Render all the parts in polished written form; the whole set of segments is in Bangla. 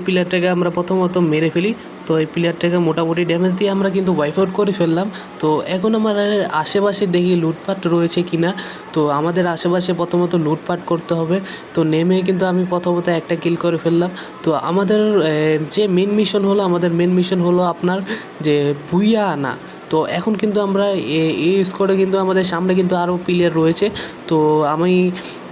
প্লেয়ারটাকে আমরা প্রথমত মেরে ফেলি। তো এই প্লেয়ারটাকে মোটামুটি ড্যামেজ দিয়ে আমরা কিন্তু ওয়াইপ আউট করে ফেললাম। তো এখন আমার আশেপাশে দেখি লুটপাট রয়েছে কি না। তো আমাদের আশেপাশে প্রথমত লুটপাট করতে হবে। তো নেমে কিন্তু আমি প্রথমত একটা কিল করে ফেললাম। তো আমাদের যে মেন মিশন হলো আপনার যে ভুইয়া আনা। তো এখন কিন্তু আমরা এই স্কোয়াডে কিন্তু আমাদের সামনে কিন্তু আরও প্লেয়ার রয়েছে। তো আমি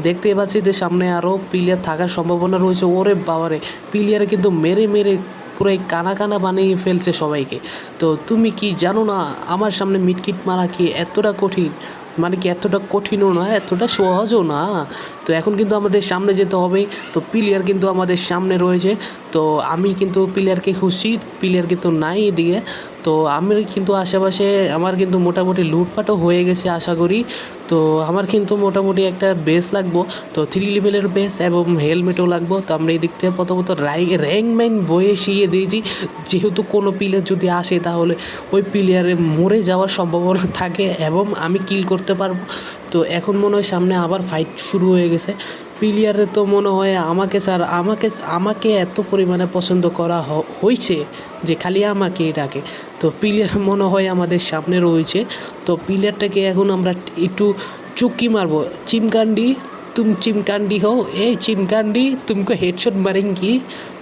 দেখতেই পাচ্ছি যে সামনে আরও প্লেয়ার থাকার সম্ভাবনা রয়েছে। ওরে বাবারে, প্লেয়ারে কিন্তু মেরে মেরে পুরো কানা কানা বানিয়ে ফেলছে সবাইকে। তো তুমি কি জানো না আমার সামনে মিটকিট মারা কি এতটা কঠিন? মানে কি এতটা কঠিনও না, এতটা সহজও না। তো এখন কিন্তু আমাদের সামনে যেতে হবে। তো প্লেয়ার কিন্তু আমাদের সামনে রয়েছে। তো আমি কিন্তু প্লেয়ারকে খুঁজছি, প্লেয়ার কিন্তু নাই এদিকে। তো আমি কিন্তু আশেপাশে আমার কিন্তু মোটামুটি লুটপাটও হয়ে গেছে আশা করি। তো আমার কিন্তু মোটামুটি একটা বেস লাগবো। তো 3 লেভেলের বেস এবং হেলমেটও লাগবো। তো আমরা এই দিক থেকে প্রথমত র্যাঙ্ক ম্যান বয়ে শিয়ে দিয়েছি, যেহেতু কোনো প্লেয়ার যদি আসে তাহলে ওই প্লেয়ারে মরে যাওয়ার সম্ভাবনা থাকে এবং আমি কিল করতে পারবো। তো এখন মনে হয় সামনে আবার ফাইট শুরু হয়ে গেছে। প্লেয়ারে তো মনে হয় আমাকে এত পরিমাণে পছন্দ করা হয়েছে যে খালি আমাকেই ডাকে। তো প্লেয়ার মনে হয় আমাদের সামনে রয়েছে। তো প্লেয়ারটাকে এখন আমরা একটু চুক্কি মারবো। চিমকান্ডি, तुम चिमकांडी हो, ए चिमकांडी तुमको हेडशॉट मारेंगी।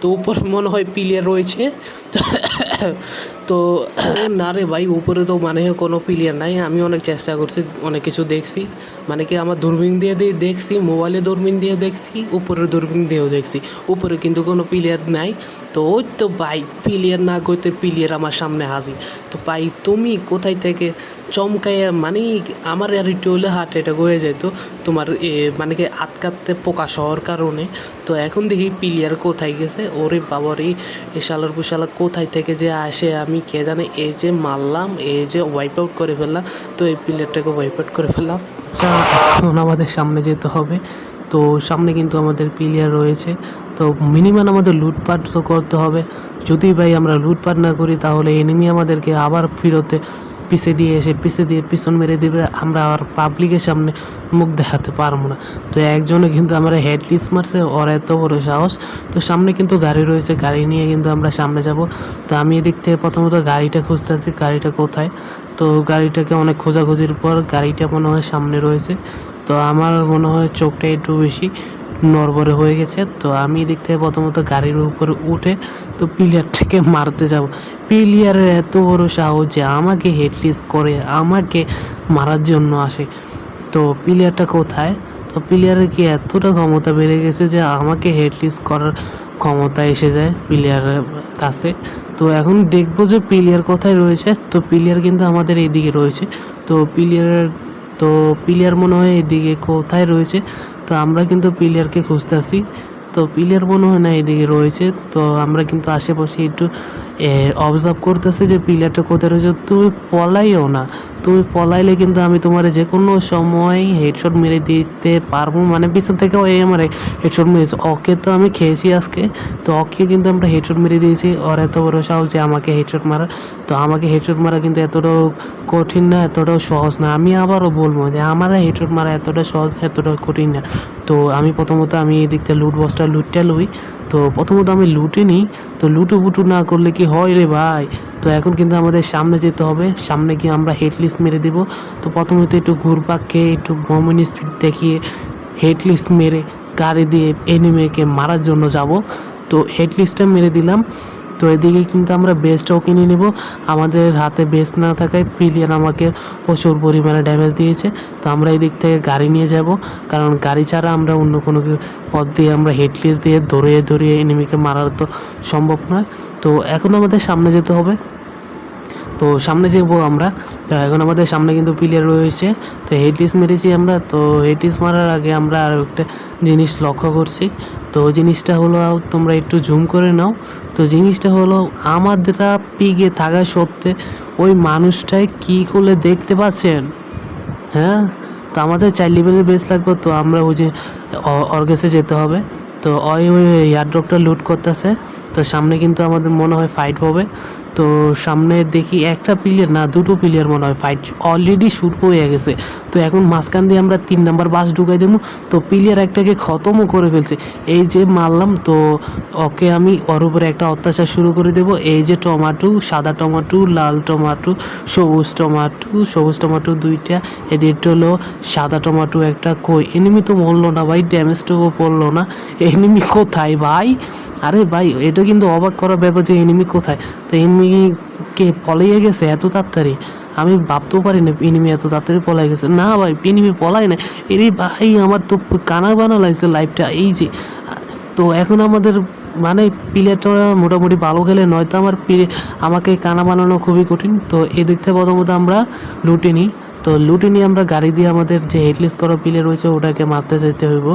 তো উপরে মনে হয় প্লেয়ার রয়েছে। তো না রে ভাই, উপরে তো মানে কোনো প্লেয়ার নাই। আমি অনেক চেষ্টা করছি, অনেক কিছু দেখছি, মানে কি আমার দূরবীন দিয়ে দেখছি, মোবাইলে দূরবীন দিয়ে দেখছি, উপরের দূরবীন দিয়েও দেখছি, উপরে কিন্তু কোনো প্লেয়ার নাই। তো ওই তো ভাই, প্লেয়ার না করতে প্লেয়ার আমার সামনে হাজির। তো ভাই তুমি কোথায় থেকে চমকাইয়া, মানে আমার আর একটু হলে হার্ট অ্যাটাক হয়ে যেত তোমার মানে কি আটকাতে পোকা শহর কারণে। তো এখন দেখি প্লেয়ার কোথায় গেছে। ওরে বাবারে, এই শালার পুশালা কোথায় থেকে যে আসে আমি কে জানে। এই যে মারলাম, এই যে ওয়াইপ আউট করে ফেললাম। তো এই প্লেয়ারটাকে ওয়াইপ আউট করে ফেললাম। আচ্ছা, এখন আমাদের সামনে যেতে হবে। তো সামনে কিন্তু আমাদের প্লেয়ার রয়েছে। তো মিনিমাম আমাদের লুটপাট তো করতে হবে। যদি ভাই আমরা লুটপাট না করি তাহলে এনিমি আমাদেরকে আবার ফিরতে পিছে দিয়ে পিছন মেরে দেবে। আমরা আর পাবলিকের সামনে মুখ দেখাতে পারবো না। তো একজনে কিন্তু আমরা হেডলিস্ট মারছে, ওর এত বড় সাহস। তো সামনে কিন্তু গাড়ি রয়েছে, গাড়ি নিয়ে কিন্তু আমরা সামনে যাব। তো আমি এদিক থেকে প্রথমত গাড়িটা খুঁজতেছি, গাড়িটা কোথায়। তো গাড়িটাকে অনেক খোঁজাখুঁজির পর গাড়িটা মনে হয় সামনে রয়েছে। তো আমার মনে হয় চোখটা একটু বেশি নড়বড়ে হয়ে গেছে। তো আমি এদিক থেকে প্রথমত গাড়ির উপরে উঠে তো প্লেয়ারটাকে মারতে যাব। প্লেয়ারের এত বড় সাহস যে আমাকে হেডলিস্ট করে আমাকে মারার জন্য আসে। তো প্লেয়ারটা কোথায়? তো প্লেয়ারের কি এতটা ক্ষমতা বেড়ে গেছে যে আমাকে হেডলিস্ট করার ক্ষমতা এসে যায় প্লেয়ারের কাছে। তো এখন দেখবো যে প্লেয়ার কোথায় রয়েছে। তো প্লেয়ার কিন্তু আমাদের এইদিকে রয়েছে। তো প্লেয়ার মনে হয় এদিকে কোথায় রয়েছে। তো আমরা কিন্তু প্লেয়ারকে খুঁজতেছি। তো প্লেয়ার মনে হয় না এদিকে রয়েছে। তো আমরা কিন্তু আশেপাশে একটু অবজার্ভ করতেছি যে প্লেয়ারটা কোথায় রয়েছে। তুমি পলাইও না, তুমি পলাইলে কিন্তু আমি তোমার যে কোনো সময় হেডশট মেরে দিতে পারবো। মানে পিছন থেকে ওই আমার হেডশট মেরেছে, ওকে তো আমি খেয়েছি আজকে। তো ওকে কিন্তু আমরা হেডশট মেরে দিয়েছি। ওর এত বড় সাহস যে আমাকে হেডশট মারা। তো আমাকে হেডশট মারা কিন্তু এতটাও কঠিন না, এতটাও সহজ না। আমি আবারও বলবো যে আমার হেডশট মারা এতটা সহজ না, এতটাও কঠিন না। তো আমি প্রথমত এই দিক থেকে লুটটা লুই। তো প্রথমত আমি লুটে নিই। তো লুটু না করলে কি হয় রে ভাই। তো এখন কিন্তু আমাদের সামনে যেতে হবে, সামনে গিয়ে আমরা হেডলিস্ট মেরে দেব। তো প্রথমত একটু ঘুরপাক খেয়ে একটু মোমেন্ট স্পিড দেখিয়ে হেডলিস্ট মেরে গাড়ি দিয়ে এনিমিকে মারার জন্য যাব। তো হেডলিস্টটা মেরে দিলাম। তো এদিকে কিন্তু আমরা বেসটাও কিনে নেব। আমাদের হাতে বেস না থাকায় প্লেয়ার আমাকে প্রচুর পরিমাণে ড্যামেজ দিয়েছে। তো আমরা এই দিক থেকে গাড়ি নিয়ে যাব, কারণ গাড়ি ছাড়া আমরা অন্য কোনো পথ দিয়ে আমরা হেডলিস্ট দিয়ে ধরিয়ে এনিমিকে মারার তো সম্ভব নয়। তো এখন আমাদের সামনে যেতে হবে। তো সামনে যাবো আমরা। তো এখন আমাদের সামনে কিন্তু প্লেয়ার রয়েছে। তো হেডলিস্ট মেরেছি আমরা। তো হেডলিস্ট মারার আগে আমরা আরও একটা জিনিস লক্ষ্য করছি। তো জিনিসটা হলো, তোমরা একটু জুম করে নাও। তো জিনিসটা হলো, আমাদের পিগে থাকা সত্ত্বে ওই মানুষটায় কী করলে দেখতে পাচ্ছেন? হ্যাঁ, তো আমাদের 4 লেভেলের বেস লাগবে। তো আমরা ওই যে ওর কাছে যেতে হবে। তো ওই এয়ারড্রপটা লুট করতেছে। তো সামনে কিন্তু আমাদের মনে হয় ফাইট হবে। তো সামনে দেখি একটা প্লেয়ার না দুটো প্লেয়ার মনে হয় ফাইট অলরেডি শুরু হয়ে গেছে। তো এখন মাঝখান দিয়ে আমরা 3 নাম্বার বাস ঢুকাই দেবো। তো প্লেয়ার একটাকে খতমও করে ফেলছে, এই যে মারলাম। তো ওকে আমি ওর উপরে একটা অত্যাচার শুরু করে দেবো। এই যে টমাটো, সাদা টমাটো, লাল টমাটো, সবুজ টমাটো দুইটা, এদিকটা হলো সাদা টমাটো একটা। কই এনিমি তো মরলো না ভাই, ড্যামেজটাও পড়লো না। এনিমি কোথায় ভাই? আরে ভাই এটা কিন্তু অবাক করার ব্যাপার যে এনিমি কোথায়। তো এনিমিকে পলাইয়ে গেছে এত তাড়াতাড়ি, আমি ভাবতেও পারি না এনিমি এত তাড়াতাড়ি পলাই গেছে। না ভাই এনিমি পলাই না, এরে ভাই আমার তো কানা বানা লাগছে লাইফটা। এই যে তো এখন আমাদের মানে প্লেয়ারটা মোটামুটি ভালো খেলে, নয়তো আমাকে কানা বানানো খুবই কঠিন। তো এদিক থেকে প্রথমত আমরা লুটে নিই। তো লুটে নিয়ে আমরা গাড়ি দিয়ে আমাদের যে হেডলেস করা প্লেয়ার রয়েছে ওটাকে মারতে যেতে হইব।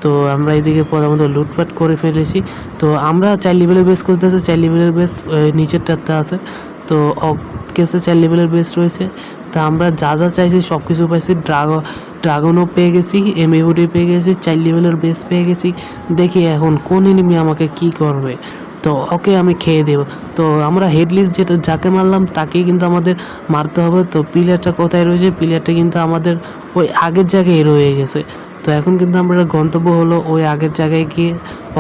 তো আমরা এদিকে প্রথমত লুটপাট করে ফেলেছি। তো আমরা 4 লেভেলের বেস করতেছি, 4 লেভেলের বেস নিচেরটাতে আছে। তো কেসে 4 লেভেলের বেস রয়েছে। তা আমরা যা যা চাইছি সব কিছু পাইছি। ড্রাগনও পেয়ে গেছি, এমএবুডি পেয়ে গেছি, 4 লেভেলের বেস পেয়ে গেছি। দেখি এখন কোন এনিমি আমাকে কি করবে। তো ওকে আমি খেয়ে দেব। তো আমরা হেডলিস্ট যাকে মারলাম তাকেই কিন্তু আমাদের মারতে হবে। তো প্লেয়ারটা কোথায় রয়েছে? প্লেয়ারটা কিন্তু আমাদের ওই আগের জায়গায় রয়ে গেছে। তো এখন কিন্তু আমরা গন্তব্য হলো ওই আগের জায়গায় গিয়ে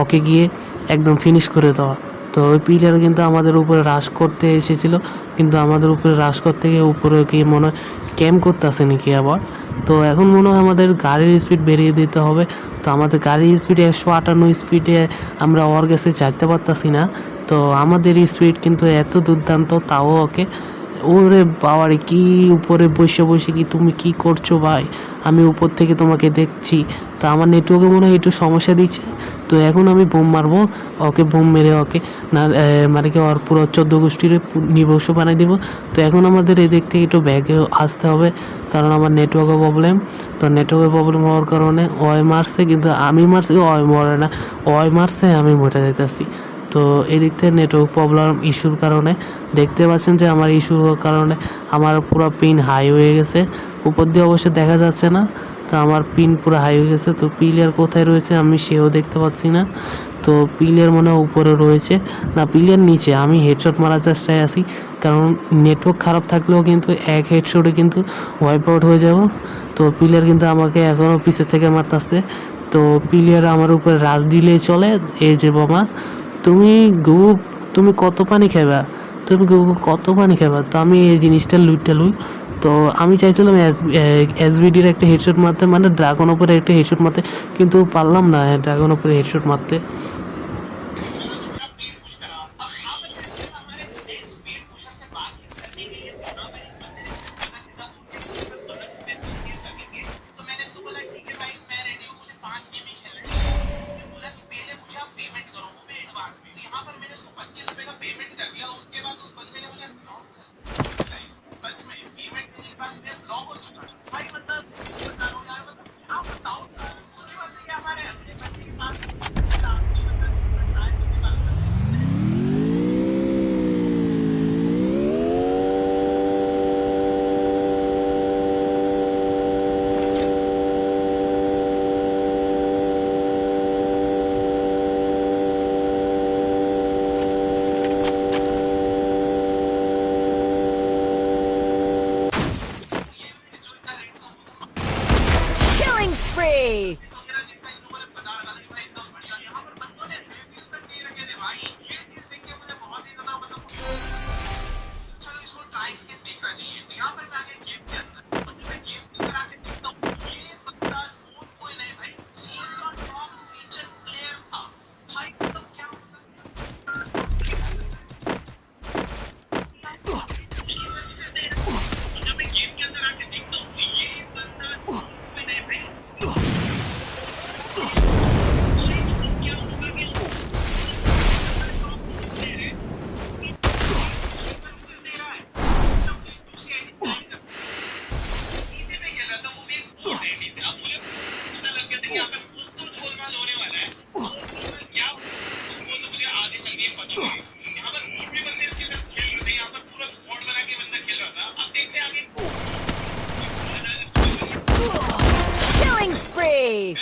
ওকে গিয়ে একদম ফিনিশ করে দেওয়া। তো ওই প্লেয়ার কিন্তু আমাদের উপরে রাশ করতে এসেছিলো, কিন্তু আমাদের উপরে রাশ করতে গিয়ে উপরে গিয়ে মনে হয় ক্যাম্প করতে আসে নাকি আবার। তো এখন মনে হয় আমাদের গাড়ির স্পিড বেরিয়ে দিতে হবে। তো আমাদের গাড়ির স্পিড 158 স্পিডে আমরা ওর কাছে যাইতে পারতাছি না। তো আমাদের স্পিড কিন্তু এত দুর্দান্ত, তাও ওকে ওরে বাবারে কি উপরে বসে বসে কি তুমি কি করছো ভাই? আমি উপর থেকে তোমাকে দেখছি। তো আমার নেটওয়ার্কে মনে হয় একটু সমস্যা দিচ্ছে। তো এখন আমি বোম মারবো, ওকে বোম মেরে ওকে না মানে কি ওর পুরো 14 গোষ্ঠীর নিবংশ বানিয়ে দিব। তো এখন আমাদের এদিক থেকে একটু ব্যাগে আসতে হবে, কারণ আমার নেটওয়ার্কের প্রবলেম। তো নেটওয়ার্কের প্রবলেম হওয়ার কারণে অয় মারছে, কিন্তু আমি মারছি অয় মরে না, অয় মারছে আমি মরে যাইতেছি। তো এদিক থেকে নেটওয়ার্ক প্রবলেম ইস্যুর কারণে দেখতে পাচ্ছেন যে আমার ইস্যু হওয়ার কারণে আমার পুরো পিন হাই হয়ে গেছে। উপর দিয়ে অবশ্যই দেখা যাচ্ছে না। তো আমার পিন পুরো হাই হয়ে গেছে। তো প্লেয়ার কোথায় রয়েছে আমি সেও দেখতে পাচ্ছি না। তো প্লেয়ার মনে হয় উপরে রয়েছে, না প্লেয়ার নিচে। আমি হেডশট মারার চেষ্টায় আছি, কারণ নেটওয়ার্ক খারাপ থাকলেও কিন্তু এক হেডশটে কিন্তু ওয়াইপ আউট হয়ে যাব। তো প্লেয়ার কিন্তু আমাকে এখনও পিছের থেকে মারতেছে। তো প্লেয়ার আমার উপরে রাজ দিলেই চলে। এই যে বোমা, তুমি কত পানি খাবা, তুমি কত পানি খাবা। তো আমি এই জিনিসটা লুইটা লুই। তো আমি চাইছিলাম এসবিডির একটা হেডশট মারতে, মানে ড্রাগন উপরে একটা হেডশট মারতে, কিন্তু পারলাম না ড্রাগন উপরে হেডশট মারতে। Killing spree! Killing spree!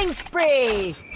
Killing spree!